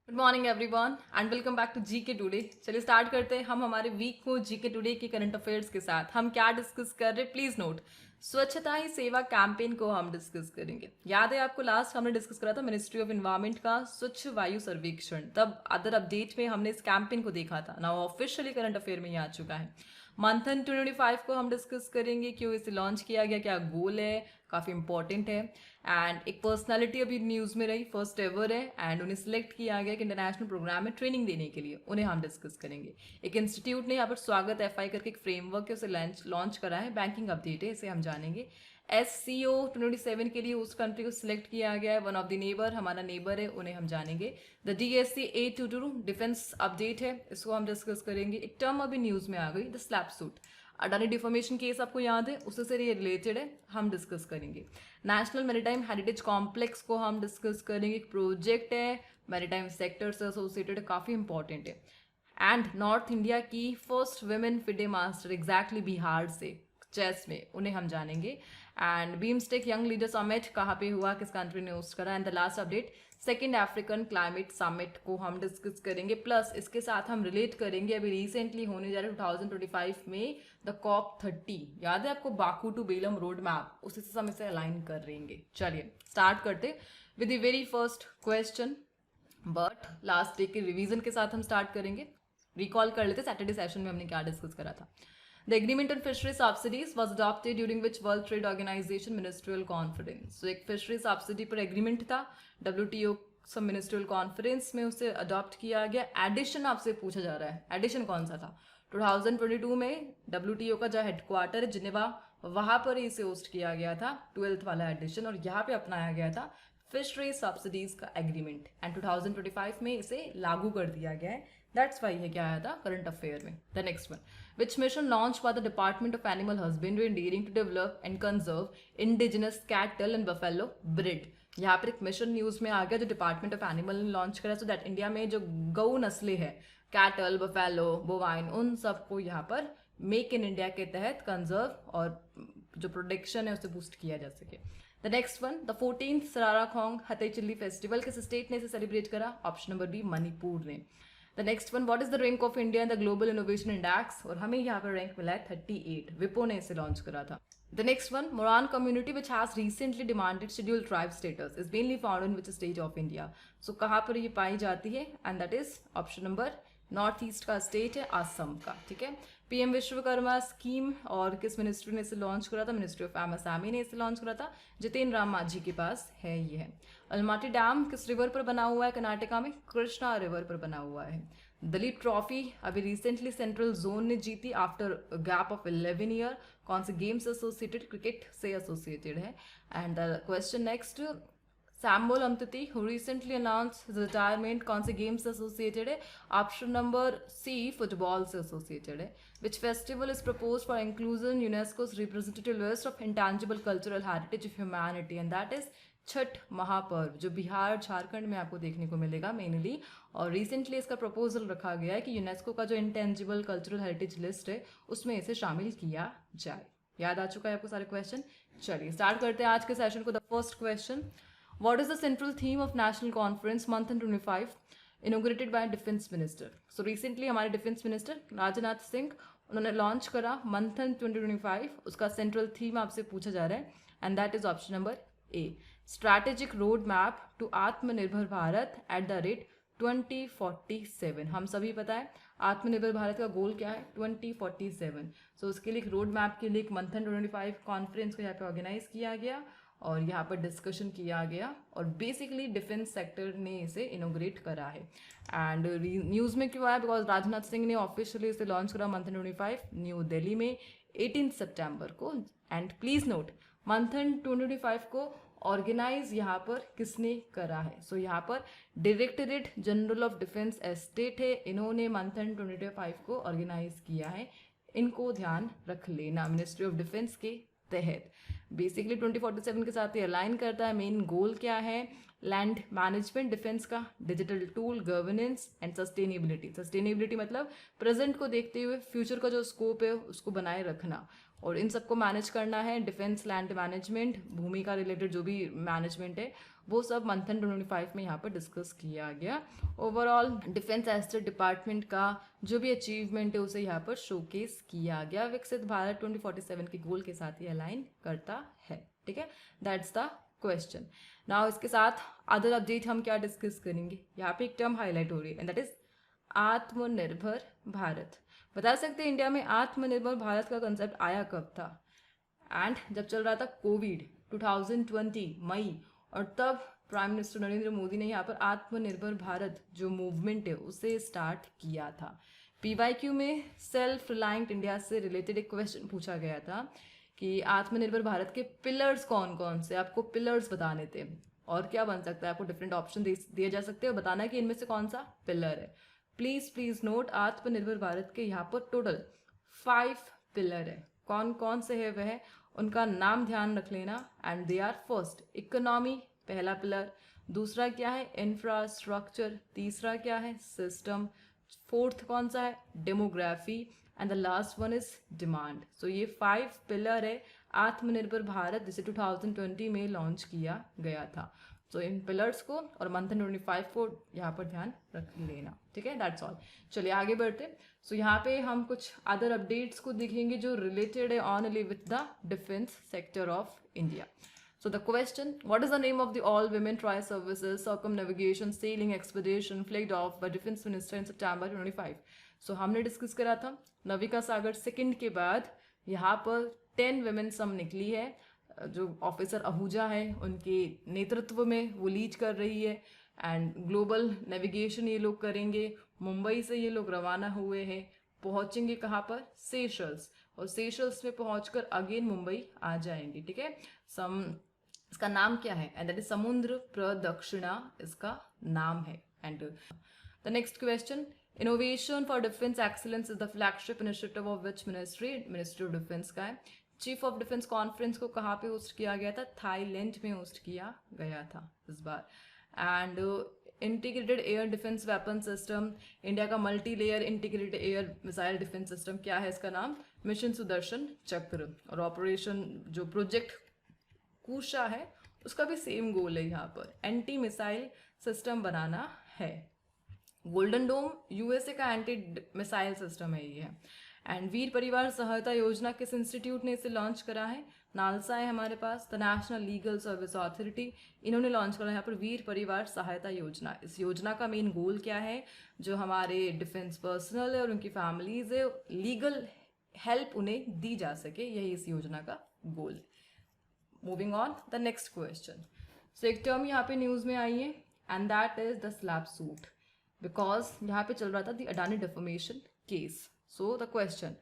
Good morning everyone and welcome back to G K today. चलिए start करते हैं हम हमारे वीक को जी के टुडे के करंट अफेयर्स के साथ। हम क्या डिस्कस कर रहे हैं प्लीज नोट, स्वच्छता ही सेवा कैंपेन को हम डिस्कस करेंगे। याद है आपको लास्ट हमने डिस्कस करा था मिनिस्ट्री ऑफ एनवायरमेंट का स्वच्छ वायु सर्वेक्षण, तब अदर अपडेट में हमने इस कैंपेन को देखा था। नाउ ऑफिशियली करंट अफेयर में ये आ चुका है। मंथन 2025 को हम डिस्कस करेंगे, क्यों इसे लॉन्च किया गया, क्या गोल है, काफ़ी इंपॉर्टेंट है। एंड एक पर्सनालिटी अभी न्यूज़ में रही, फर्स्ट एवर है एंड उन्हें सिलेक्ट किया गया कि इंटरनेशनल प्रोग्राम में ट्रेनिंग देने के लिए, उन्हें हम डिस्कस करेंगे। एक इंस्टीट्यूट ने यहाँ पर स्वागत एफआई करके एक फ्रेमवर्क है, उसे लॉन्च करा है, बैंकिंग अपडेट है, इसे हम जानेंगे। SCO 2027 के लिए उस कंट्री को सिलेक्ट किया गया है, वन ऑफ द नेबर, हमारा नेबर है, उन्हें हम जानेंगे। द DSC 822 डिफेंस अपडेट है, इसको हम डिस्कस करेंगे। एक टर्म अभी न्यूज़ में आ गई, the slap suit, Adani defamation case आपको याद है, उससे से ये रिलेटेड है, हम डिस्कस करेंगे। नेशनल मैरीटाइम हेरिटेज कॉम्प्लेक्स को हम डिस्कस करेंगे, एक प्रोजेक्ट है, मैरीटाइम सेक्टर से एसोसिएटेड, काफ़ी इंपॉर्टेंट है। एंड नॉर्थ इंडिया की first women FIDE master exactly Bihar से, चेस में, उन्हें हम जानेंगे। And BIMSTEC young leader summit कहाँ पे हुआ, किस कंट्री ने होस्ट करा। And the last update, second African climate summit को हम डिस्कस करेंगे। प्लस इसके साथ हम रिलेट करेंगे अभी रिसेंटली होने जा रहे 2025 में द COP30, याद है आपको, Baku to Belem road map, उसी से हम इसे अलाइन कर रहेंगे। चलिए स्टार्ट करते with the very first question, but last day के रिवीजन के साथ हम स्टार्ट करेंगे। रिकॉल कर लेते सैटरडे सेशन में हमने क्या डिस्कस करा था। The agreement on fishery subsidies was adopted during which World Trade Organization ministerial conference. So एक fishery subsidy पर agreement था, WTO सब मिनिस्ट्रियल कॉन्फ्रेंस में उसे अडॉप्ट किया गया। एडिशन आपसे पूछा जा रहा है, एडिशन कौन सा था? 2022 में WTO का जो हेडक्वार्टर है जिनेवा, वहां पर इसे होस्ट किया गया था, 12th वाला एडिशन, और यहाँ पे अपनाया गया था फिशरी सब्सिडीज का एग्रीमेंट, एंड 2025 में इसे लागू कर दिया गया है। दैट्स वाई ये क्या आया था करंट अफेयर में। The next one, which mission launch by the department of animal husbandry and dairying to develop and conserve indigenous cattle and buffalo breed. यहाँ पर एक मिशन न्यूज में आ गया जो डिपार्टमेंट ऑफ एनिमल ने लॉन्च करा, सो दैट इंडिया में जो गौ नस्लें हैं, कैटल, बफेलो, बोवाइन, उन सबको यहाँ पर मेक इन इंडिया के तहत कंजर्व और जो प्रोडक्शन है उसे बूस्ट किया जा सके। The next one, the 14th Sirarakhong Hathei chilli festival किस स्टेट ने इसे सेलिब्रेट करा? ऑप्शन नंबर बी, मणिपुर ने। The next one, what is the rank of India in the global innovation index, और हमें यहाँ पर रैंक मिला है 38, विपो ने इसे लॉन्च करा था। The next one, Moran community which has recently demanded schedule tribe status is mainly found in which state of India. So कहाँ पर ये पाई जाती है? And that is option number north east का स्टेट है, असम का। ठीक है, PM विश्वकर्मा स्कीम और किस मिनिस्ट्री ने इसे लॉन्च करा था? मिनिस्ट्री ऑफ MSME ने इसे लॉन्च करा था, जितेंद्र राम मांझी के पास है ये है। अलमाटी डैम किस रिवर पर बना हुआ है? कर्नाटका में कृष्णा रिवर पर बना हुआ है। दलीप ट्रॉफी अभी रिसेंटली सेंट्रल जोन ने जीती आफ्टर गैप ऑफ 11 ईयर, कौन से गेम से एसोसिएटेड? क्रिकेट से एसोसिएटेड है। And the question next, Samuel Umtiti who recently announce his retirement, कौन से गेम से एसोसिएटेड है? ऑप्शन नंबर सी, फुटबॉल से एसोसिएटेड है। Which festival is propose for inclusion UNESCO's representative list of intangible cultural heritage of humanity, and that is Chhath Mahaparva, जो बिहार झारखंड में आपको देखने को मिलेगा मेनली। और रिसेंटली इसका प्रपोजल रखा गया है कि यूनेस्को का जो इंटेंजिबल कल्चरल हेरिटेज लिस्ट है उसमें इसे शामिल किया जाए। याद आ चुका है आपको सारे क्वेश्चन? चलिए स्टार्ट करते हैं आज के सेशन को। The first question, what is the central theme of national conference Manthan 25 inaugurated by defense minister? So recently हमारे डिफेंस मिनिस्टर राजनाथ सिंह, उन्होंने लॉन्च करा मंथन 2025, उसका सेंट्रल थीम आपसे पूछा जा रहा है, and that is option number A, strategic road map to Atmanirbhar Bharat at the rate 2047। हम सभी पता है आत्मनिर्भर भारत का गोल क्या है, 2047। सो उसके लिए एक रोड मैप के लिए एक मंथन 2025 कॉन्फ्रेंस को यहाँ पे ऑर्गेनाइज किया गया और यहाँ पर डिस्कशन किया गया, और बेसिकली डिफेंस सेक्टर ने इसे इनोग्रेट करा है। एंड न्यूज़ में क्यों आया? बिकॉज राजनाथ सिंह ने ऑफिशियली इसे लॉन्च करा मंथन 25 न्यू दिल्ली में 18 सितंबर को। एंड प्लीज नोट, मंथन 2025 को ऑर्गेनाइज यहाँ पर किसने करा है? सो यहाँ पर directorate general of defence estate है, इन्होंने मंथन 2025 को ऑर्गेनाइज किया है, इनको ध्यान रख लेना, मिनिस्ट्री ऑफ डिफेंस के तहत। बेसिकली 2047 के साथ ये अलाइन करता है। मेन गोल क्या है? लैंड मैनेजमेंट डिफेंस का, digital tool, governance and sustainability. Sustainability मतलब प्रेजेंट को देखते हुए फ्यूचर का जो स्कोप है उसको बनाए रखना, और इन सबको मैनेज करना है। डिफेंस लैंड मैनेजमेंट, भूमि का रिलेटेड जो भी मैनेजमेंट है वो सब मंथन 2025 में यहाँ पर डिस्कस किया गया। ओवरऑल डिफेंस एस्टेट डिपार्टमेंट का जो भी अचीवमेंट है उसे यहाँ पर शोकेस किया गया। विकसित भारत 2047 के गोल के साथ ये अलाइन करता है। ठीक है, दैट्स द क्वेश्चन। नाउ इसके साथ अदर अपडेट हम क्या डिस्कस करेंगे, यहाँ पे एक टर्म हाईलाइट हो रही है एंड दैट इज आत्मनिर्भर भारत। बता सकते हैं इंडिया में आत्मनिर्भर भारत का कंसेप्ट आया कब था? एंड जब चल रहा था कोविड 2020 मई, और तब प्राइम मिनिस्टर नरेंद्र मोदी ने यहाँ पर आत्मनिर्भर भारत जो मूवमेंट है उसे स्टार्ट किया था। पीवाईक्यू में सेल्फ रिलायंट इंडिया से रिलेटेड एक क्वेश्चन पूछा गया था कि आत्मनिर्भर भारत के पिलर्स कौन कौन से, आपको पिलर्स बताने थे और क्या बन सकता है, आपको डिफरेंट ऑप्शन दिए जा सकते हैं और बताना है कि इनमें से कौन सा पिलर है। प्लीज नोट, आत्मनिर्भर भारत के यहाँ पर टोटल 5 पिलर है। कौन कौन से है वह उनका नाम ध्यान रख लेना। And they are first economy, पहला पिलर। दूसरा क्या है? इंफ्रास्ट्रक्चर। तीसरा क्या है? सिस्टम। फोर्थ कौन सा है? Demography. And the last one is demand. So ये 5 पिलर है आत्मनिर्भर भारत जिसे 2020 में लॉन्च किया गया था। सो इन पिलर्स को और मंथन 25 को यहाँ पर ध्यान रख लेना। ठीक है, दैट्स ऑल। चलिए आगे बढ़ते। सो यहाँ पे हम कुछ अदर अपडेट्स को देखेंगे जो रिलेटेड है only with the defence sector of India. So the question, what is the name of the all-women tri-services circumnavigation sailing expedition flagged off by Defense Minister in September 2025? So हमने discuss करा था नविका सागर second के बाद यहाँ पर 10 women सम निकली है, जो ऑफिसर आहूजा है उनके नेतृत्व में वो लीड कर रही है। एंड ग्लोबल नेविगेशन ये लोग करेंगे। मुंबई से ये लोग रवाना हुए हैं, पहुंचेंगे कहाँ पर? सेशल्स, और सेशल्स में पहुंचकर अगेन मुंबई आ जाएंगे। ठीक है, इसका नाम क्या है? एंड दैट इज समुद्र प्रदक्षिणा इसका नाम है। And the next question, innovation for defence excellence is the flagship initiative of which ministry? Ministry of defence का है। चीफ ऑफ डिफेंस कॉन्फ्रेंस को कहाँ पे होस्ट किया गया था? थाईलैंड में होस्ट किया गया था इस बार। And integrated air defence weapon system, India का multi layer integrated air missile defence system क्या है? इसका नाम मिशन सुदर्शन चक्र। और ऑपरेशन जो प्रोजेक्ट कुशा है उसका भी सेम गोल है, यहाँ पर एंटी मिसाइल सिस्टम बनाना है। गोल्डन डोम यूएसए का एंटी मिसाइल सिस्टम है ये। एंड वीर परिवार सहायता योजना किस इंस्टीट्यूट ने इसे लॉन्च करा है? नालसा है हमारे पास, the national legal service authority, इन्होंने लॉन्च करा है यहाँ पर वीर परिवार सहायता योजना। इस योजना का मेन गोल क्या है? जो हमारे डिफेंस पर्सनल है और उनकी फैमिलीज है, लीगल हेल्प उन्हें दी जा सके, यही इस योजना का गोल है। Moving on the next question. So एक टर्म यहाँ पे न्यूज में आई है and that is the SLAPP suit, because यहाँ पे चल रहा था the Adani defamation case. So the question,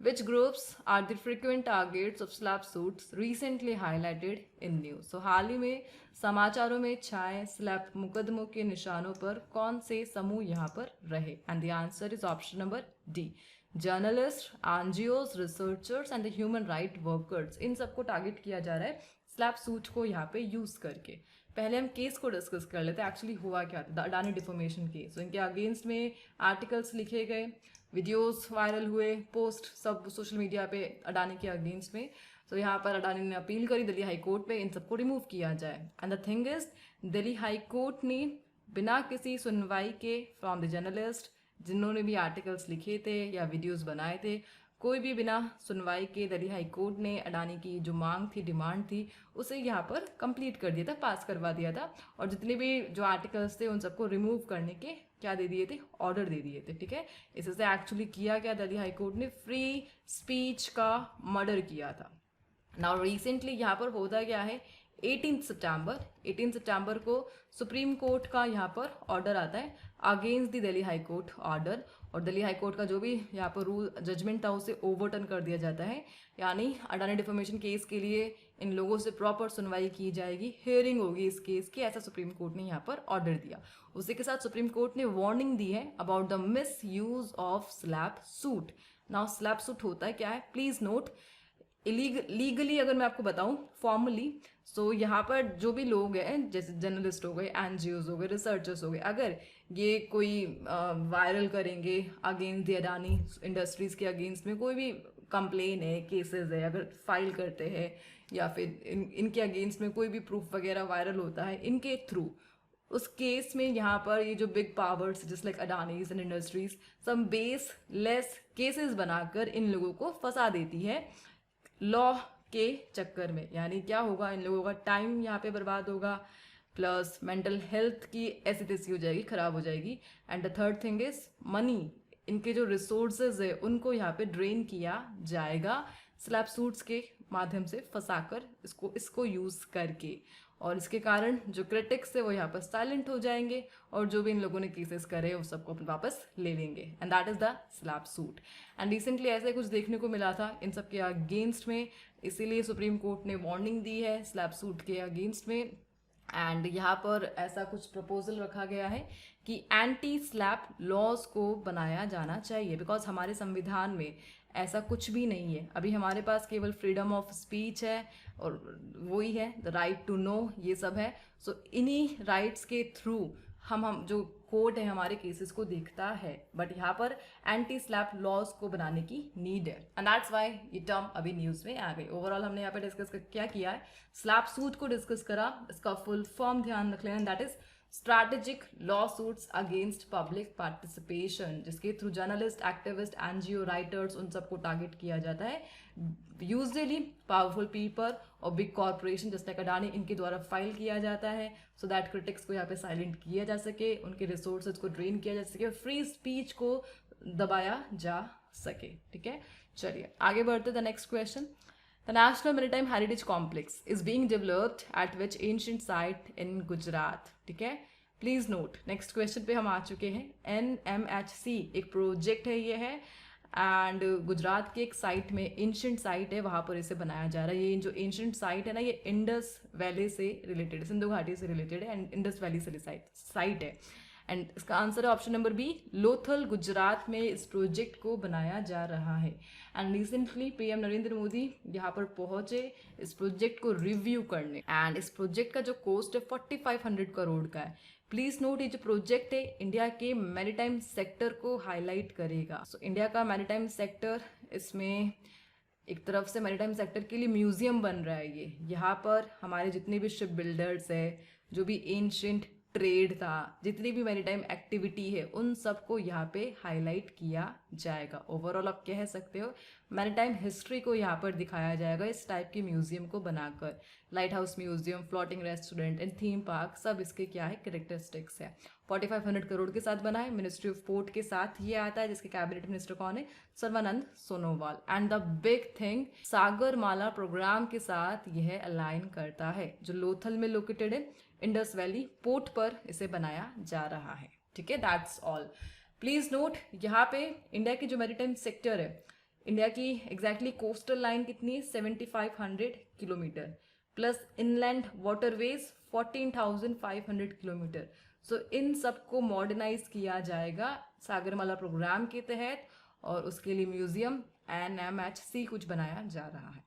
which groups are the frequent targets of SLAPP suits recently highlighted in news? So हाल ही में समाचारों में छाए स्लैप मुकदमों के निशानों पर कौन से समूह यहाँ पर रहे? And the answer is option number D, journalist, NGOs, researchers and the human right workers. इन सबको टारगेट किया जा रहा है स्लैप सूट को यहाँ पे यूज करके। पहले हम केस को डिस्कस कर लेते हैं, एक्चुअली हुआ क्या था, द अडानी डिफॉर्मेशन केस। तो इनके अगेंस्ट में आर्टिकल्स लिखे गए, वीडियोस वायरल हुए, पोस्ट सब सोशल मीडिया पे अडानी के अगेंस्ट में। तो यहाँ पर अडानी ने अपील करी दिल्ली हाई कोर्ट पे इन सबको रिमूव किया जाए। And the thing is, Delhi high court ने बिना किसी सुनवाई के फ्रॉम द जर्नलिस्ट जिन्होंने भी आर्टिकल्स लिखे थे या वीडियोस बनाए थे, कोई भी बिना सुनवाई के दिल्ली हाई कोर्ट ने अडानी की जो मांग थी, डिमांड थी, उसे यहाँ पर कंप्लीट कर दिया था, पास करवा दिया था। और जितने भी जो आर्टिकल्स थे उन सबको रिमूव करने के क्या दे दिए थे? ऑर्डर दे दिए थे। ठीक है, इससे एक्चुअली किया क्या, दिल्ली हाई कोर्ट ने फ्री स्पीच का मर्डर किया था। नाउ रिसेंटली यहाँ पर होता क्या है, 18 सितंबर को सुप्रीम कोर्ट का यहाँ पर ऑर्डर आता है against the Delhi high court order, और दिल्ली हाई कोर्ट का जो भी यहाँ पर रूल जजमेंट था उसे ओवरटर्न कर दिया जाता है। यानी अडानी डिफॉर्मेशन केस के लिए इन लोगों से प्रॉपर सुनवाई की जाएगी, हियरिंग होगी इस केस की, ऐसा सुप्रीम कोर्ट ने यहाँ पर ऑर्डर दिया। उसी के साथ सुप्रीम कोर्ट ने वार्निंग दी है about the misuse of slap suit. Now slap suit होता है क्या है, प्लीज नोट, लीगली अगर मैं आपको बताऊं फॉर्मली, सो यहाँ पर जो भी लोग हैं जैसे जर्नलिस्ट हो गए, एनजीओज हो गए, रिसर्चर्स हो गए, अगर ये कोई वायरल करेंगे अगेंस्ट द अडानी इंडस्ट्रीज के अगेंस्ट में कोई भी कंप्लेन है, केसेस है, अगर फाइल करते हैं या फिर इनके अगेंस्ट में कोई भी प्रूफ वगैरह वायरल होता है इनके थ्रू, उस केस में यहाँ पर ये जो big powers just like Adanis and industries some baseless cases बनाकर इन लोगों को फंसा देती है लॉ के चक्कर में। यानी क्या होगा, इन लोगों का टाइम यहाँ पे बर्बाद होगा, प्लस मेंटल हेल्थ की ऐसी तैसी हो जाएगी, खराब हो जाएगी। And the third thing is money, इनके जो रिसोर्सेज है उनको यहाँ पे ड्रेन किया जाएगा स्लैब सूट्स के माध्यम से फंसाकर इसको यूज करके। और इसके कारण जो क्रिटिक्स है वो यहाँ पर साइलेंट हो जाएंगे और जो भी इन लोगों ने केसेस करे वो सबको अपने वापस ले लेंगे। And that is the SLAPP suit. And recently ऐसा कुछ देखने को मिला था इन सब के अगेंस्ट में, इसीलिए सुप्रीम कोर्ट ने वार्निंग दी है स्लैब सूट के अगेंस्ट में। एंड यहाँ पर ऐसा कुछ प्रपोजल रखा गया है कि एंटी स्लैप लॉज को बनाया जाना चाहिए, बिकॉज हमारे संविधान में ऐसा कुछ भी नहीं है। अभी हमारे पास केवल फ्रीडम ऑफ स्पीच है और वही है द राइट टू नो, ये सब है। सो इन्हीं राइट्स के थ्रू हम जो कोर्ट है हमारे केसेस को देखता है, बट यहाँ पर एंटी स्लैप लॉज को बनाने की नीड है। एंड दैट्स वाई ये टर्म अभी न्यूज में आ गई। ओवरऑल हमने यहाँ पे डिस्कस क्या किया है, स्लैप सूट को डिस्कस करा, इसका फुल फॉर्म ध्यान रख लेना, that is strategic law suits against public participation, जिसके through journalist, activist, NGO, writers उन सबको टारगेट किया जाता है। यूजुअली पावरफुल पीपल और बिग कॉर्पोरेशन जैसे अडानी, इनके द्वारा फाइल किया जाता है सो दैट क्रिटिक्स को यहाँ पे साइलेंट किया जा सके, उनके रिसोर्सेज को ड्रेन किया जा सके, फ्री स्पीच को दबाया जा सके। ठीक है, चलिए आगे बढ़ते the next question. The National Maritime Heritage Complex is being developed at which ancient site in Gujarat? ठीक है, प्लीज नोट। नेक्स्ट क्वेश्चन पे हम आ चुके हैं। NMHC एक प्रोजेक्ट है, ये है, एंड गुजरात के एक साइट में, एंशिएंट साइट है, वहाँ पर इसे बनाया जा रहा है। ये जो एंशिएंट साइट है ना, ये इंडस वैली से रिलेटेड है, सिंधु घाटी से रिलेटेड है एंड इंडस वैली से साइट है। एंड इसका आंसर है option number B, Lothal, Gujarat में इस प्रोजेक्ट को बनाया जा रहा है। And recently PM Narendra Modi यहाँ पर पहुंचे इस प्रोजेक्ट को रिव्यू करने। एंड इस प्रोजेक्ट का जो कॉस्ट है 4500 करोड़ का है। प्लीज नोट, ये जो प्रोजेक्ट है इंडिया के मैरीटाइम सेक्टर को हाईलाइट करेगा। सो इंडिया का मैरीटाइम सेक्टर, इसमें एक तरफ से मैरीटाइम सेक्टर के लिए म्यूजियम बन रहा है ये। यहाँ पर हमारे जितने भी शिप बिल्डर्स है, जो भी एंशिएंट ट्रेड था, जितनी भी मैरीटाइम एक्टिविटी है, उन सबको यहाँ पे हाईलाइट किया जाएगा। ओवरऑल आप कह सकते हो मैरीटाइम हिस्ट्री को यहाँ पर दिखाया जाएगा इस टाइप के म्यूजियम को बनाकर। Light house museum, floating restaurant and theme park, सब इसके क्या है, कैरेक्टरिस्टिक्स है। 4500 करोड़ के साथ बना है, मिनिस्ट्री ऑफ पोर्ट के साथ ये आता है, जिसके कैबिनेट मिनिस्टर कौन है, Sarbananda Sonowal. And the big thing, Sagarmala program के साथ यह अलाइन करता है, जो लोथल में लोकेटेड है, इंडस वैली पोर्ट पर इसे बनाया जा रहा है। ठीक है, दैट्स ऑल। प्लीज नोट, यहाँ पे इंडिया की जो मैरीटाइम सेक्टर है, इंडिया की एग्जैक्टली कोस्टल लाइन कितनी है, 7500 kilometre, plus inland waterways 14500 kilometre. So इन सबको मॉडर्नाइज किया जाएगा सागरमाला प्रोग्राम के तहत, और उसके लिए म्यूजियम NMHC कुछ बनाया जा रहा है।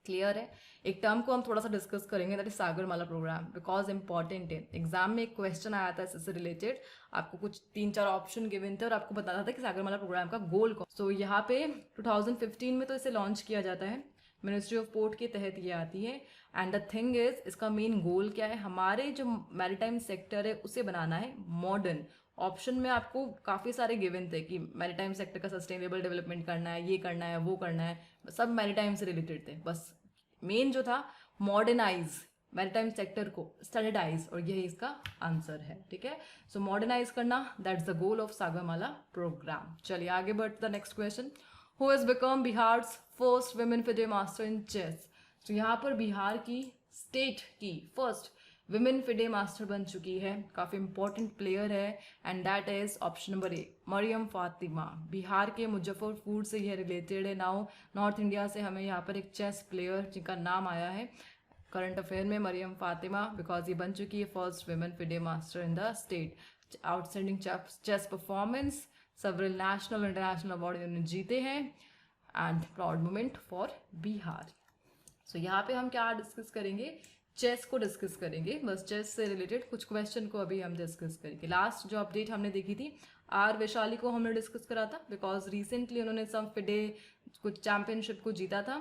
क्लियर है। एक टर्म को हम थोड़ा सा डिस्कस करेंगे, that is Sagarmala program, because important है। एग्जाम में एक क्वेश्चन आया था इससे रिलेटेड, आपको कुछ 3-4 ऑप्शन गिवन थे और आपको बताना था कि सागरमाला प्रोग्राम का गोल कौन। सो यहाँ पे 2015 में तो इसे लॉन्च किया जाता है, मिनिस्ट्री ऑफ पोर्ट के तहत ये आती है। एंड द थिंग इज, इसका मेन गोल क्या है, हमारे जो मैरीटाइम सेक्टर है उसे बनाना है मॉडर्न। ऑप्शन में आपको काफ़ी सारे गिवन थे कि मैरीटाइम सेक्टर का सस्टेनेबल डेवलपमेंट करना है, ये करना है, वो करना है, सब मैरीटाइम से रिलेटेड थे। बस मेन जो था मॉडर्नाइज मैरीटाइम सेक्टर को, स्टैंडर्डाइज, और यही इसका आंसर है। ठीक है, सो मॉडर्नाइज करना, that's the goal of Sagarmala program. चलिए आगे बढ़ते the next question. Who has become Bihar's first women FIDE master in chess? तो यहाँ पर बिहार की स्टेट की फर्स्ट विमेन फिडे मास्टर बन चुकी है, काफ़ी इंपॉर्टेंट प्लेयर है, and that is option number A, Mariam Fatima. Bihar के मुजफ्फरपुर से यह रिलेटेड है। नाउ नॉर्थ इंडिया से हमें यहाँ पर एक चेस प्लेयर जिनका नाम आया है करंट अफेयर में, मरियम फातिमा, बिकॉज ये बन चुकी है first women FIDE master in the state. Outstanding chess performance, several national international award इन्होंने जीते हैं, and proud moment for Bihar. So यहाँ पे हम क्या डिस्कस करेंगे चेस को डिस्कस करेंगे, बस चेस से रिलेटेड कुछ क्वेश्चन को अभी हम डिस्कस करेंगे। लास्ट जो अपडेट हमने देखी थी, आर वैशाली को हमने डिस्कस करा था, बिकॉज रिसेंटली उन्होंने सम फिडे कुछ चैंपियनशिप को जीता था।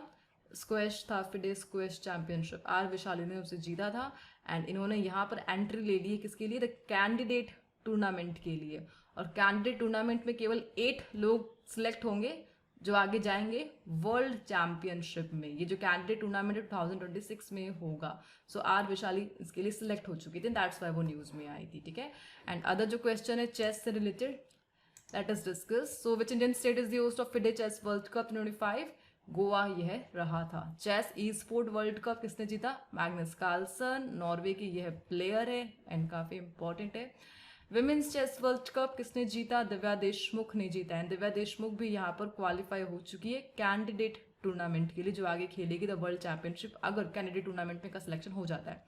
स्क्वैश था, FIDE squash championship, R Vaishali ने उसे जीता था। एंड इन्होंने यहाँ पर एंट्री ले ली है किसके लिए, द कैंडिडेट टूर्नामेंट के लिए। और कैंडिडेट टूर्नामेंट में केवल 8 लोग सिलेक्ट होंगे जो आगे जाएंगे वर्ल्ड चैंपियनशिप में। ये जो कैंडिडेट टूर्नामेंट 2026 में होगा। सो आर वैशाली इसके लिए सिलेक्ट हो चुकी थी, दैट्स वाई वो न्यूज़ में आई थी, ठीक है। एंड अदर जो क्वेश्चन है चेस से related, let us discuss. So which Indian state is the host of FIDE chess world cup 2025? Goa यह रहा था। Chess E sport world cup किसने जीता? मैग्नस कार्लसन, नॉर्वे की यह प्लेयर है एंड काफ़ी इंपॉर्टेंट है। विमेंस चेस वर्ल्ड कप किसने जीता? दिव्या देशमुख ने जीता है। दिव्या देशमुख भी यहाँ पर क्वालिफाई हो चुकी है कैंडिडेट टूर्नामेंट के लिए, जो आगे खेलेगी द वर्ल्ड चैंपियनशिप, अगर कैंडिडेट टूर्नामेंट में का सिलेक्शन हो जाता है।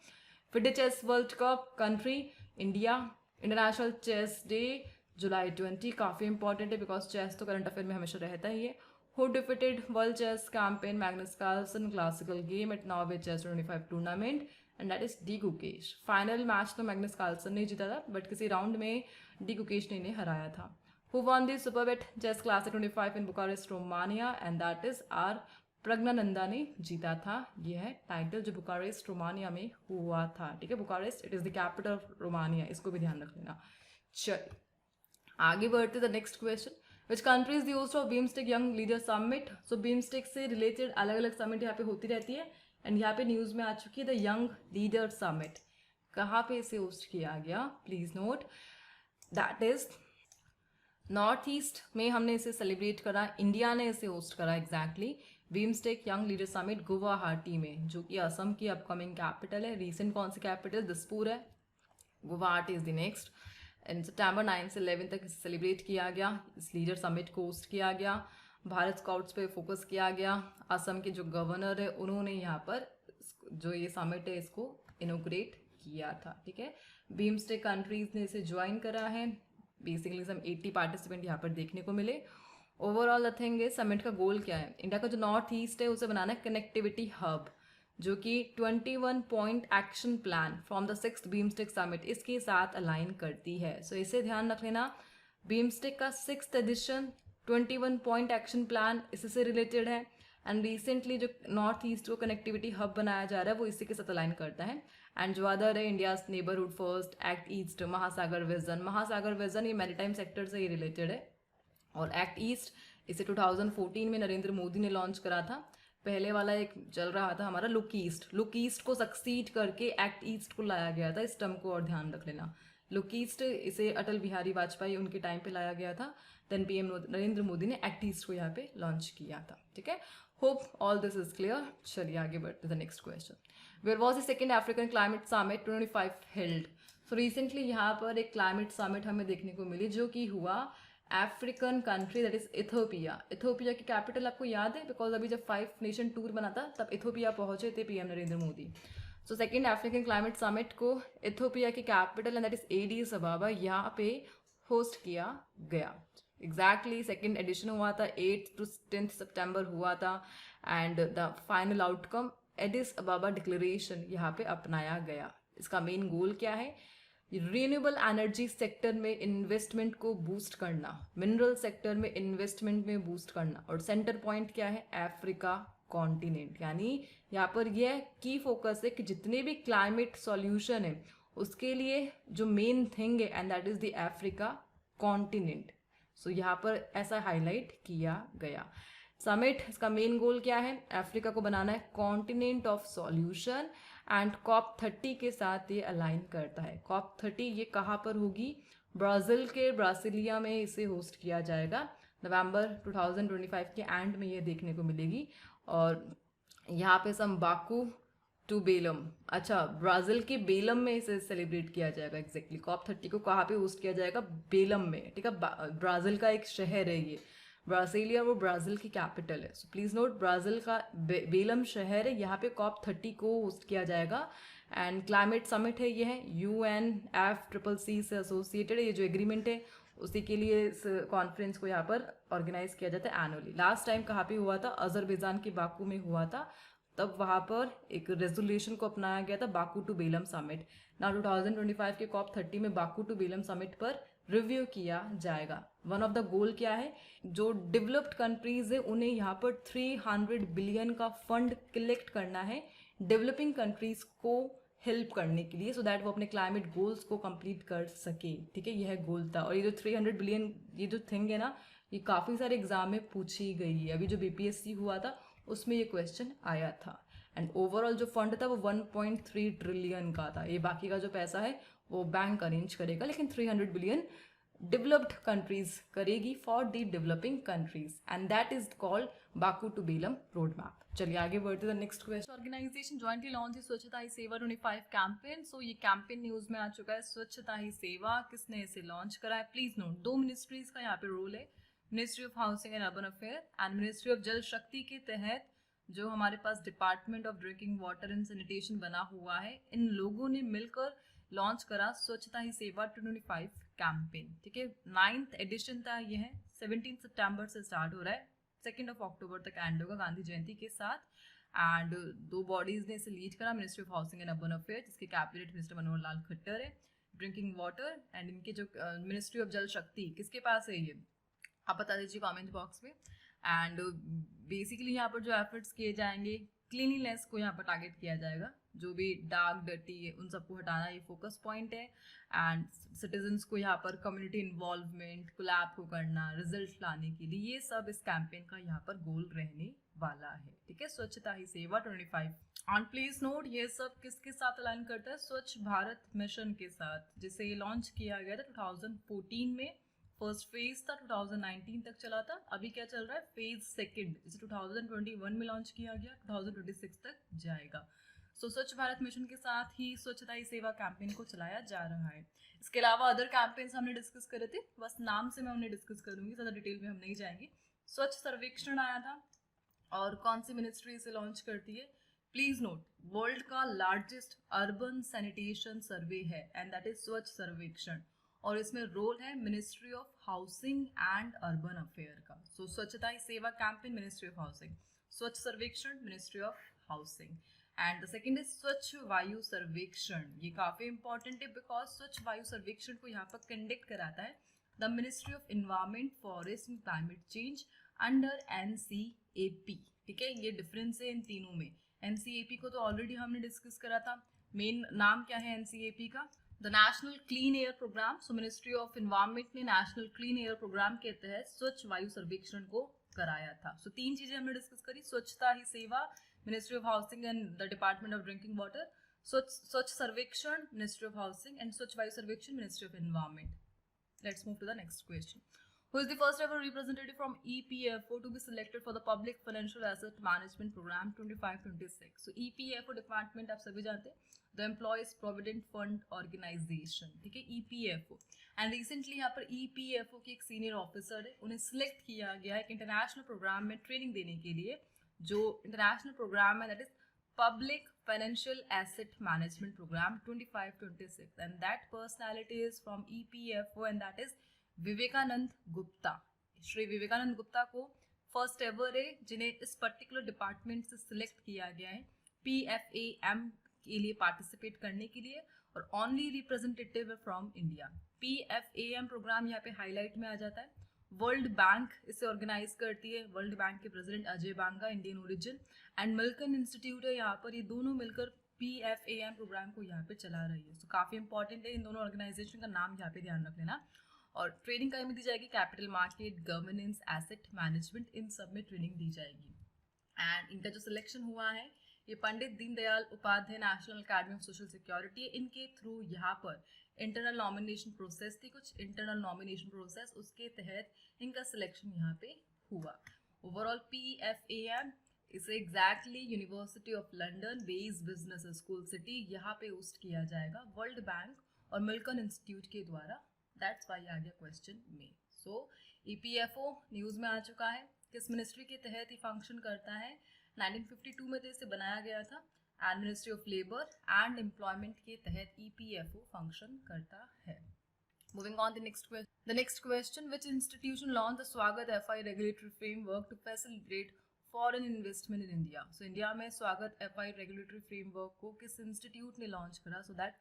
FIDE chess world cup country India. International chess day July 20, काफ़ी इंपॉर्टेंट है बिकॉज चेस तो करंट अफेयर में हमेशा रहता ही है। Who defeated World Chess Champion Magnus Carlsen classical game at Norway Chess 25 tournament? And that is D Gukesh. Final match तो Magnus Carlsen ने जीता था, बट किसी राउंड में डी गुकेश ने इन्हें हराया था। Who won the Superbet chess classic 25 in Bucharest Romania? And that is R Praggnanandhaa ने जीता था। यह है टाइटल जो बुकारेस्ट रोमानिया में हुआ था, ठीक है। Bucharest it is the capital of Romania, इसको भी ध्यान रख लेना। चलिए आगे बढ़ते the next question. Which country is the host of BIMSTEC young leader summit? So BIMSTEC से रिलेटेड अलग अलग समिट यहाँ पे होती रहती है एंड यहाँ पे न्यूज़ में आ चुकी है द यंग लीडर समिट। कहाँ पे इसे होस्ट किया गया? Please note that is north east में हमने इसे सेलिब्रेट करा, इंडिया ने इसे होस्ट करा exactly. BIMSTEC young leader summit Guwahati में, जो कि असम की अपकमिंग कैपिटल है। रीसेंट कौन सी कैपिटल? दिसपुर है। Guwahati is the next. And सितंबर 9 से 11 तक सेलिब्रेट किया गया। इस लीडर समिट को होस्ट किया गया। भारत स्काउट्स पे फोकस किया गया। असम के जो गवर्नर है उन्होंने यहाँ पर जो ये समिट है इसको इनोग्रेट किया था, ठीक है। बीमस्टेक कंट्रीज ने इसे ज्वाइन करा है। बेसिकली सम 80 पार्टिसिपेंट यहाँ पर देखने को मिले। Overall the thing is summit का गोल क्या है? इंडिया का जो नॉर्थ ईस्ट है उसे बनाना है कनेक्टिविटी हब, जो कि 21 point action plan from the 6th BIMSTEC summit इसके साथ अलाइन करती है। सो इसे ध्यान रख लेना, बीमस्टेक का 6th edition 21 point action plan इससे रिलेटेड है। एंड रिसेंटली जो नॉर्थ ईस्ट को कनेक्टिविटी हब बनाया जा रहा है वो इसी के साथ अलाइन करता है। एंड जो अदर है India's neighbourhood first, act east, महासागर विजन। महासागर विजन ये मैरीटाइम सेक्टर से ही रिलेटेड है। और एक्ट ईस्ट इसे 2014 में नरेंद्र मोदी ने लॉन्च करा था। पहले वाला एक चल रहा था हमारा लुक ईस्ट, लुक ईस्ट को सक्सीड करके एक्ट ईस्ट को लाया गया था। इस टर्म को और ध्यान रख लेना। लुक ईस्ट इसे अटल बिहारी वाजपेयी उनके टाइम पे लाया गया था। देन पीएम नरेंद्र मोदी ने एक्ट ईस्ट को यहाँ पे लॉन्च किया था, ठीक है। Hope all this is clear. चलिए आगे बढ़ते the next question. Where was the second African climate summit 25 held? So recently यहाँ पर एक क्लाइमेट समिट हमें देखने को मिली जो कि हुआ African country that is Ethiopia. Ethiopia की कैपिटल आपको याद है बिकॉज अभी जब 5 नेशन टूर बना था तब इथोपिया पहुंचे थे PM Narendra Modi. So second African climate summit को इथोपिया की capital and that is Aedes अबाबा यहाँ पे होस्ट किया गया। एग्जैक्टली सेकेंड एडिशन हुआ था 8 to 10 सितंबर हुआ था। And the final outcome Aedes अबाबा declaration यहाँ पे अपनाया गया। इसका मेन गोल क्या है? रिन्यूएबल एनर्जी सेक्टर में इन्वेस्टमेंट को बूस्ट करना, मिनरल सेक्टर में इन्वेस्टमेंट में बूस्ट करना। और सेंटर पॉइंट क्या है? Africa continent. यानी यहाँ पर यह की फोकस है कि जितने भी क्लाइमेट सॉल्यूशन है उसके लिए जो मेन थिंग है and that is the Africa continent. So यहाँ पर ऐसा हाईलाइट किया गया। समिट इसका मेन गोल क्या है? अफ्रीका को बनाना है continent of solution. And COP 30 के साथ ये अलाइन करता है। कॉप 30 ये कहाँ पर होगी? ब्राज़ील के ब्रासिलिया में इसे होस्ट किया जाएगा। नवंबर 2025 के एंड में ये देखने को मिलेगी। और यहाँ पे सम बाकू टू बेलम, अच्छा ब्राज़ील के बेलम में इसे सेलिब्रेट किया जाएगा। एग्जैक्टली कॉप 30 को कहाँ पे होस्ट किया जाएगा? बेलम में, ठीक है। ब्राज़ील का एक शहर है ये, ब्रासिलिया वो ब्राज़ील की कैपिटल है। सो प्लीज़ नोट ब्राज़ील का बेलम शहर है, यहाँ पे कॉप 30 को होस्ट किया जाएगा। एंड क्लाइमेट समिट है, ये है UNFCCC से एसोसिएटेड है। ये जो एग्रीमेंट है उसी के लिए इस कॉन्फ्रेंस को यहाँ पर ऑर्गेनाइज किया जाता है एनुअली। लास्ट टाइम कहाँ पे हुआ था? अजरबैजान के बाकू में हुआ था तब वहाँ पर एक रेजोल्यूशन को अपनाया गया था, बाकू टू बेलम समिट। ना 2025 के COP30 में बाकू टू बेलम समिट पर रिव्यू किया जाएगा। वन ऑफ द गोल क्या है, जो डेवलप्ड कंट्रीज है उन्हें यहाँ पर 300 बिलियन का फंड कलेक्ट करना है डेवलपिंग कंट्रीज को हेल्प करने के लिए, सो दैट वो अपने क्लाइमेट गोल्स को कंप्लीट कर सके। ठीक है, यह गोल था। और ये जो 300 बिलियन ये जो थिंग है ना, ये काफ़ी सारे एग्जाम में पूछी गई है। अभी जो BPSC हुआ था उसमें ये क्वेश्चन आया था। एंड ओवरऑल जो फंड था वो 1.3 ट्रिलियन का था। ये बाकी का जो पैसा है वो बैंक अरेंज करेगा, लेकिन 300 बिलियन डेवलप्ड कंट्रीज करेगी for the developing countries, and that is called Baku to Belem road map. चलिए आगे बढ़ते हैं next question. Organisation jointly launch Swachhata Hi सेवा 25 कैंपेन। सो ये कैंपेन न्यूज में आ चुका है, स्वच्छता ही सेवा। किसने इसे लॉन्च करा है? प्लीज नोट, 2 मिनिस्ट्रीज का यहाँ पे रोल है, ministry of housing and urban affair and ministry of Jal Shakti के तहत जो हमारे पास department of drinking water and sanitation बना हुआ है, इन लोगों ने मिलकर लॉन्च करा स्वच्छता ही सेवा 2025 कैंपेन। ठीक है, 9th एडिशन था ये है, 17 सितंबर से स्टार्ट हो रहा है, 2 अक्टूबर तक एंड होगा गांधी जयंती के साथ। एंड 2 बॉडीज ने इसे लीड करा, ministry of housing and urban affair जिसके कैबिनेट मिनिस्टर मनोहर लाल खट्टर है, ड्रिंकिंग वाटर, एंड इनके जो मिनिस्ट्री ऑफ जल शक्ति किसके पास है ये आप बता दीजिए कमेंट बॉक्स में। एंड बेसिकली यहाँ पर जो एफर्ट्स किए जाएंगे, क्लीनिनेस को यहाँ पर टारगेट किया जाएगा, जो भी डार्क डर्टी है उन सबको हटाना ये फोकस पॉइंट है। एंड सिटीजन्स को यहाँ पर कम्युनिटी इन्वॉल्वमेंट कोलैब को करना, रिजल्ट लाने के लिए, ये सब इस कैंपेन का यहाँ पर गोल रहने वाला है। ठीक है, स्वच्छता ही सेवा 25। एंड प्लीज नोट, ये सब किसके साथ अलाइन करता है? स्वच्छ भारत मिशन के साथ, जिसे ये लॉन्च किया गया था 2014 में। फर्स्ट फेज था 2019 तक चला था, अभी क्या चल रहा है? फेज सेकंड, जिसे 2021 में लॉन्च किया गया, 2026 तक जाएगा। सो स्वच्छ भारत मिशन के साथ ही स्वच्छता ही सेवा कैंपेन को चलाया जा रहा है। इसके अलावा अदर कैंपेन्स हमने डिस्कस करे थे, बस नाम से मैं उन्हें डिस्कस करूंगी, ज़्यादा डिटेल में हम नहीं जाएंगे। स्वच्छ सर्वेक्षण आया था, और कौन सी मिनिस्ट्री इसे लॉन्च करती है? प्लीज नोट, वर्ल्ड का लार्जेस्ट अर्बन सैनिटेशन सर्वे है एंड दैट इज स्वच्छ सर्वेक्षण, और इसमें रोल है ministry of housing and urban affair का। सो स्वच्छता ही सेवा कैंपेन मिनिस्ट्री ऑफ हाउसिंग, स्वच्छ सर्वेक्षण ministry of housing. And the second is स्वच्छ वायु सर्वेक्षण। ये काफी इंपॉर्टेंट है बिकॉज स्वच्छ वायु सर्वेक्षण को यहाँ पर कंडक्ट कराता है the ministry of environment, forest and climate change under NCAP। ठीक है, ये डिफरेंस है इन तीनों में। NCAP को तो ऑलरेडी हमने डिस्कस करा था। मेन नाम क्या है NCAP का? The national clean air program. So ministry of environment ने नेशनल क्लीन एयर प्रोग्राम के तहत स्वच्छ वायु सर्वेक्षण को कराया था। सो 3 चीजें हमने डिस्कस करी, स्वच्छता ही सेवा ministry of housing and the department of drinking water, स्वच्छ सर्वेक्षण मिनिस्ट्री ऑफ हाउसिंग, एंड स्वच्छ वायु सर्वेक्षण ministry of environment. Let's move to the next question. Who is the first ever representative from EPFO to be selected for the Public Financial Asset Management Program 25-26? So EPFO department आप सभी जानते हैं, the employees provident fund organisation. ठीक है, EPFO। And recently यहाँ पर EPFO के एक सीनियर ऑफिसर है, उन्हें सिलेक्ट किया गया है एक इंटरनेशनल प्रोग्राम में ट्रेनिंग देने के लिए। जो इंटरनेशनल प्रोग्राम है that is Public Financial Asset Management Program 25-26, and that personality is from EPFO and that is Vivekananda Gupta. Shri Vivekananda Gupta को फर्स्ट एवर है जिन्हें इस पर्टिकुलर डिपार्टमेंट से सिलेक्ट किया गया है PFAM के लिए पार्टिसिपेट करने के लिए, और only representative from India. PFAM program यहाँ पे हाईलाइट में आ जाता है। वर्ल्ड बैंक इसे ऑर्गेनाइज करती है, वर्ल्ड बैंक के president Ajay Banga, Indian origin, and Milken Institute है यहाँ पर। ये दोनों मिलकर PFAM प्रोग्राम को यहाँ पे चला रही है। तो काफ़ी इंपॉर्टेंट है, इन दोनों ऑर्गेनाइजेशन का नाम यहाँ पे ध्यान रख लेना। और ट्रेनिंग कहीं में दी जाएगी? Capital market, governance, asset management, इन सब में ट्रेनिंग दी जाएगी। एंड इनका जो सिलेक्शन हुआ है ये Pandit Deendayal Upadhyay National Academy of Social Security, इनके थ्रू यहाँ पर इंटरनल नॉमिनेशन प्रोसेस थी, कुछ इंटरनल नॉमिनेशन प्रोसेस, उसके तहत इनका सिलेक्शन यहाँ पे हुआ। ओवरऑल PFAM इसे exactly university of London based business school city यहाँ पे होस्ट किया जाएगा वर्ल्ड बैंक और मिल्कन इंस्टीट्यूट के द्वारा। दैट्स वाई आ गया क्वेश्चन में। सो EPFO न्यूज़ में आ चुका है, किस मिनिस्ट्री के तहत ये फंक्शन करता है? 1952 में तो इसे बनाया गया था, and ministry of labour and employment के तहत EPFO फंक्शन करता है। Moving on the next question, which institution launched the Swagat FI regulatory framework to facilitate foreign investment in India. So India में स्वागत FI रेगुलेटरी फ्रेमवर्क को किस institute ने launch करा सो दैट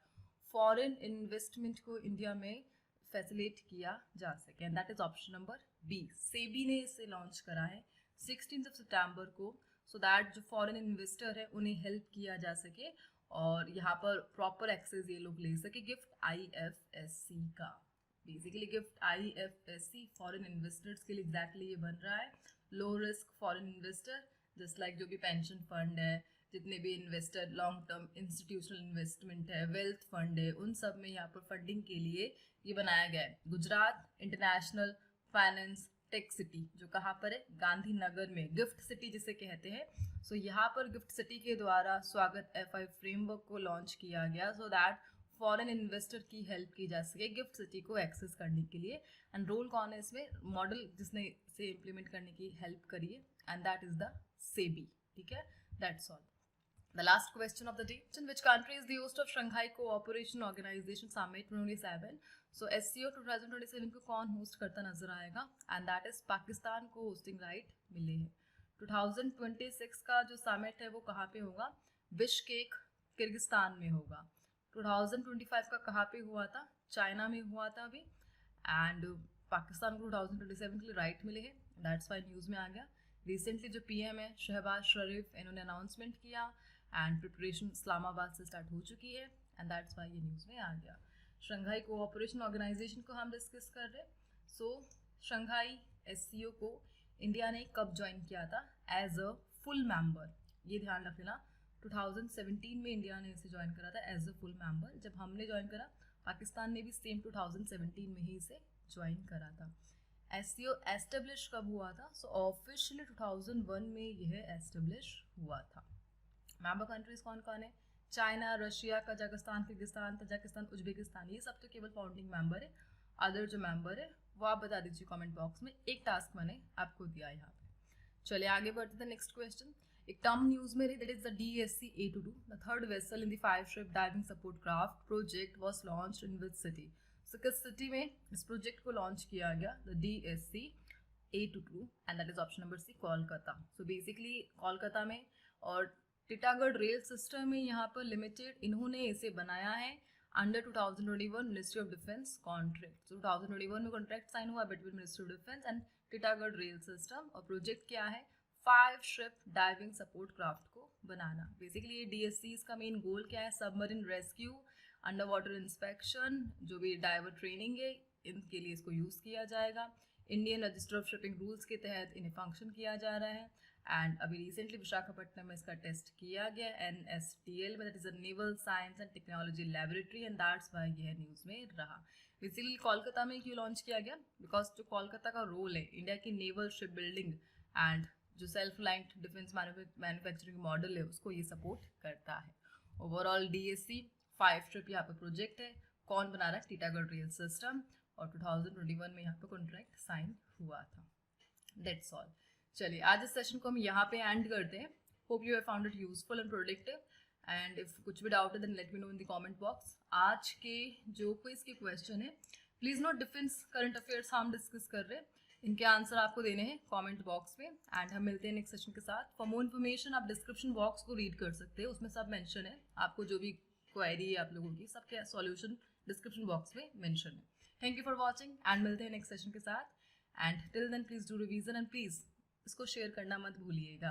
फॉरेन इन्वेस्टमेंट को India में facilitate किया जा सके, and that is option number B. SEBI ने इसे लॉन्च करा है 16 सितंबर को, सो दैट जो फॉरेन इन्वेस्टर है उन्हें हेल्प किया जा सके और यहाँ पर प्रॉपर एक्सेस ये लोग ले सके गिफ्ट IFSC का। Basically gift IFSC foreign investors के लिए एग्जैक्टली ये बन रहा है, low risk foreign investor, just like जो भी पेंशन फंड है, जितने भी investor long term institutional investment है, वेल्थ फंड है, उन सब में यहाँ पर फंडिंग के लिए ये बनाया गया है। Gujarat international finance tech city जो कहाँ पर है, गांधीनगर में, गिफ्ट सिटी जिसे कहते हैं। सो यहाँ पर गिफ्ट सिटी के द्वारा स्वागत FI फ्रेमवर्क को लॉन्च किया गया सो दैट फॉरेन इन्वेस्टर की हेल्प की जा सके गिफ्ट सिटी को एक्सेस करने के लिए। एंड रोल कौन है इसमें, मॉडल जिसने इसे इम्प्लीमेंट करने की हेल्प करी है, and that is the SEBI. ठीक है, that's all. The last question of the day: in which country is the host of Shanghai Cooperation Organization Summit 2027? So SCO 2027 को कौन होस्ट करता नजर आएगा, एंड दैट इज पाकिस्तान को होस्टिंग राइट मिले हैं। 2026 का जो समिट है वो कहाँ पे होगा, बिश्केक किर्गिस्तान में होगा। 2025 का कहाँ पे हुआ था, चाइना में हुआ था अभी, एंड पाकिस्तान को 2027 के लिए राइट मिले हैं, दैट्स वाई न्यूज़ में आ गया। रिसेंटली जो PM है शहबाज शरीफ, इन्होंने अनाउंसमेंट किया एंड प्रिपरेशन इस्लामाबाद से स्टार्ट हो चुकी है, एंड दैट्स वाई ये न्यूज़ में आ गया। शंघाई कोऑपरेशन ऑर्गेनाइजेशन को हम डिस्कस कर रहे हैं। सो शंघाई SCO को इंडिया ने कब ज्वाइन किया था एज अ फुल मेंबर, ये ध्यान रख लेना। 2017 में इंडिया ने इसे ज्वाइन करा था एज अ फुल मेंबर। जब हमने ज्वाइन करा, पाकिस्तान ने भी सेम 2017 में ही इसे ज्वाइन करा था। SCO एस्टेब्लिश कब हुआ था, सो ऑफिशियली 2001 में यह एस्टेब्लिश हुआ था। मेंबर कंट्रीज कौन कौन है, China, Russia, Kazakhstan, Kyrgyzstan, Tajikistan, Uzbekistan, ये सब तो केवल फाउंडिंग मेंबर है। अदर जो मेंबर है वो आप बता दीजिए कमेंट बॉक्स में, एक टास्क मैंने आपको दिया है यहाँ पे। चलिए आगे बढ़ते हैं नेक्स्ट क्वेश्चन। एक टर्म न्यूज में रही, that is the DSC A22, the third vessel in the 5 ship diving support craft project was launched in which city. So किस सिटी में इस प्रोजेक्ट को लॉन्च किया गया, the DSC A22, and that is option number C, Kolkata. So basically Kolkata में और Titagarh rail system में यहाँ पर लिमिटेड इन्होंने इसे बनाया है under 2021 ministry of defence contract. So 2021 में कॉन्ट्रैक्ट साइन हुआ between ministry of defence and Titagarh rail system, और प्रोजेक्ट क्या है, 5 ship डाइविंग सपोर्ट क्राफ्ट को बनाना। बेसिकली ये DSCs का मेन गोल क्या है, submarine rescue, under water inspection, जो भी डाइवर ट्रेनिंग है इनके लिए इसको यूज़ किया जाएगा। Indian register of shipping rules के तहत इन्हें फंक्शन किया जा रहा है, एंड अभी रिसेंटली विशाखापट्टनम में इसका टेस्ट किया गया NSTL में, that is a naval science and technology laboratory, and that's why यह न्यूज़ में रहा। बेसिकली कोलकाता में क्यों लॉन्च किया गया, बिकॉज जो कोलकाता का रोल है इंडिया की नेवल शिप बिल्डिंग एंड जो self lined defence manufacturing model है उसको ये सपोर्ट करता है। ओवरऑल DSC 5 ship यहाँ पर प्रोजेक्ट है, कौन बना रहा है, टिटागढ़ रेल सिस्टम, और 2021 में यहाँ पर कॉन्ट्रैक्ट साइन हुआ था। That's all. चलिए आज इस सेशन को हम यहाँ पे एंड करते हैं। Hope you have found it useful and productive, and if कुछ भी डाउट है then let me know in the comment box. आज के जो क्विज के क्वेश्चन है, please note defence current affairs हम डिस्कस कर रहे हैं, इनके आंसर आपको देने हैं कमेंट बॉक्स में, एंड हम मिलते हैं नेक्स्ट सेशन के साथ। फॉर मोर इन्फॉर्मेशन आप डिस्क्रिप्शन बॉक्स को रीड कर सकते हैं, उसमें सब मेंशन है, आपको जो भी क्वेरी है आप लोगों की सबके सॉल्यूशन डिस्क्रिप्शन बॉक्स में मेंशन है। Thank you for watching, and मिलते हैं नेक्स्ट सेशन के साथ, and till then please do revision, and please इसको शेयर करना मत भूलिएगा।